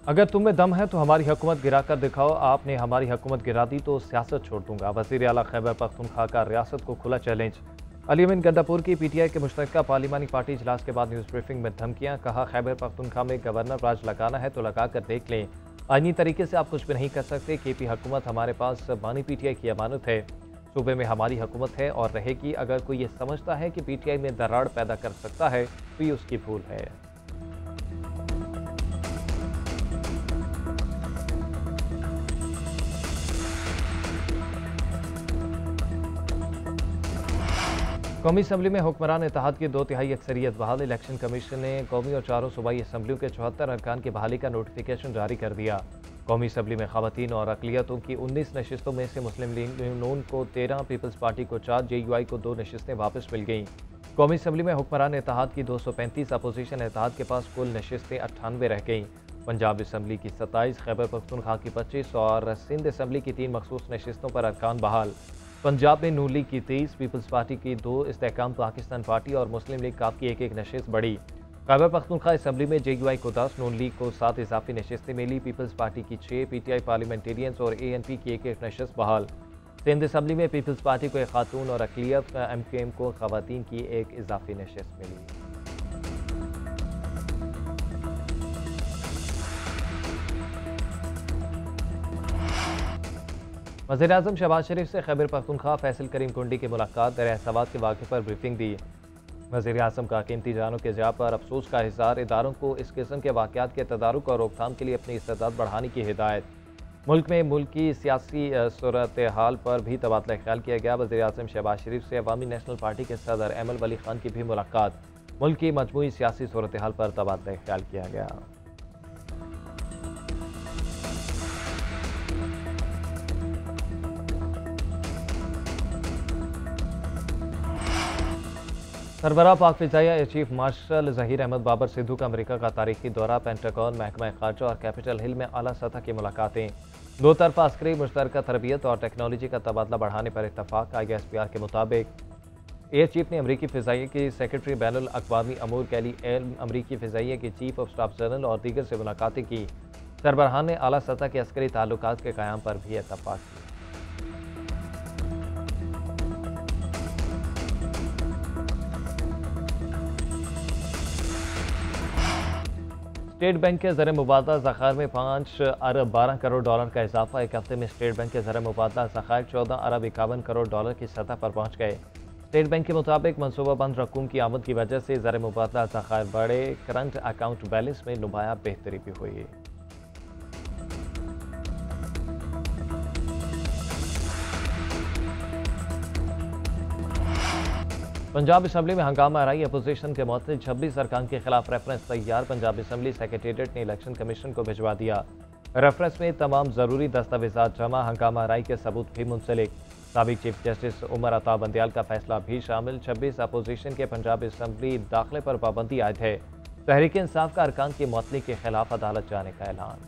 अगर तुम में दम है तो हमारी हुकूमत गिरा कर दिखाओ। आपने हमारी हुकूमत गिरा दी तो सियासत छोड़ दूंगा। वज़ीर आला खैबर पख्तूनख्वा का रियासत को खुला चैलेंज। अली अमीन गंडापुर की पीटीआई के मुश्तरका पार्लिमानी पार्टी इजलास के बाद न्यूज़ ब्रीफिंग में धमकियां। कहा, खैबर पख्तूनख्वा में गवर्नर राज लगाना है तो लगा कर देख लें। आईनी तरीके से आप कुछ भी नहीं कर सकते। केपी हुकूमत हमारे पास बानी पीटीआई की अमानत है। सूबे में हमारी हुकूमत है और रहेगी। अगर कोई ये समझता है कि पीटीआई में दरार पैदा कर सकता है तो ये उसकी भूल है। कौमी असम्बली में हुक्मरान इत्तेहाद की 2/3 अक्सरियत बहाल। इलेक्शन कमीशन ने कौमी और चारों सूबाई असम्बलियों के 74 अरकान की बहाली का नोटिफिकेशन जारी कर दिया। कौमी असम्बली में खवातीन और अकलियतों की 19 नशिस्तों में से मुस्लिम लीग नून को 13, पीपल्स पार्टी को 4, JUI को 2 नशिस्तें वापस मिल गईं। कौमी असम्बली में हुक्मरान इत्तेहाद की 235, अपोजिशन इत्तेहाद के पास कुल नशिस्तें 98 रह गईं। पंजाब असम्बली की 27, खैबर पख्तूनख्वा की 25 और सिंध असम्बली की 3 मखसूस नशिस्तों पर अरकान बहाल। पंजाब में नून लीग की 23, पीपल्स पार्टी की 2, इस्तेहकाम पाकिस्तान पार्टी और मुस्लिम लीग काफ की 1-1 नशिस्त बढ़ी। खैबर पख्तूनख्वा असम्बली में JUI को 10, नून लीग को 7 इजाफी नशिस्तें मिली। पीपल्स पार्टी की 6, PTI पार्लियामेंटेरियंस और ANP की 1-1 नशिस्त बहाल। सिंध असम्बली में पीपल्स पार्टी को 1 खातून और अकलियत MQM को खवातीन की 1 इजाफी नशिस्त मिली। वज़ीर-ए-आज़म शहबाज शरीफ से खैबर पख्तूनख्वा फैसल करीम कुंडी की मुलाकात। दर-ए-सवाद के वाक़े पर ब्रीफिंग दी। वज़ीर-ए-आज़म का कीमती जानों के ज़िया पर अफसोस का इज़हार। इदारों को इस किस्म के वाक़यात के तदारुक और रोकथाम के लिए अपनी इस्तेदाद बढ़ाने की हिदायत। मुल्क में मुल्की सियासी सूरत हाल पर भी तबादला ख्याल किया गया। वज़ीर-ए-आज़म शहबाज शरीफ से अवामी नेशनल पार्टी के सदर एमल वली खान की भी मुलाकात। मुल्क की मजमूई सियासी सूरत हाल पर तबादला ख्याल किया गया। सरबराह पाक फ़िज़ाइया air chief marshal Zaheer Ahmed Babar Sidhu का अमरीका का तारीखी दौरा। पेंटागन, महकमा ख़ारजा और कैपिटल हिल में आला सतह की मुलाकातें। दो तरफ़ा अस्करी मुश्तरका तरबियत और टेक्नोलॉजी का तबादला बढ़ाने पर इत्तफ़ाक़। ISPR के मुताबिक एयर चीफ ने अमरीकी फ़िज़ाइया की सेक्रेटरी बैनुल अक़वामी अमूर कैली एल्म, अमरीकी फ़िज़ाइया के चीफ ऑफ स्टाफ जनरल और दीगर से मुलाकातें की। सरबराहान ने आला सतह के अस्करी ताल्लुकात के क़याम पर भी इत्तफ़ाक़ किया। स्टेट बैंक के ज़र मुबादला ज़खायर में 5 अरब 12 करोड़ डॉलर का इजाफा। एक हफ्ते में स्टेट बैंक के ज़र मुबादला ज़खायर 14 अरब 51 करोड़ डॉलर की सतह पर पहुँच गए। स्टेट बैंक के मुताबिक मनसूबाबंद रकूम की आमद की वजह से ज़र मुबादला ज़खायर बढ़े। करंट अकाउंट बैलेंस में नुमाया बेहतरी भी हुई। पंजाब असम्बली में हंगामा आराई। अपोजिशन के मुअत्तलिब 26 अरकान के खिलाफ रेफरेंस तैयार। पंजाब असम्बली सेक्रेटेरिएट ने इलेक्शन कमीशन को भिजवा दिया। रेफरेंस में तमाम ज़रूरी दस्तावेजात जमा। हंगामा आराई के सबूत भी मुंसलिक। साबिक चीफ जस्टिस उमर अता बंदियाल का फैसला भी शामिल। 26 अपोजिशन के पंजाब असम्बली दाखिले पर पाबंदी आयद है। तहरीक इंसाफ का अरकान की मुअत्तली के खिलाफ अदालत जाने का ऐलान।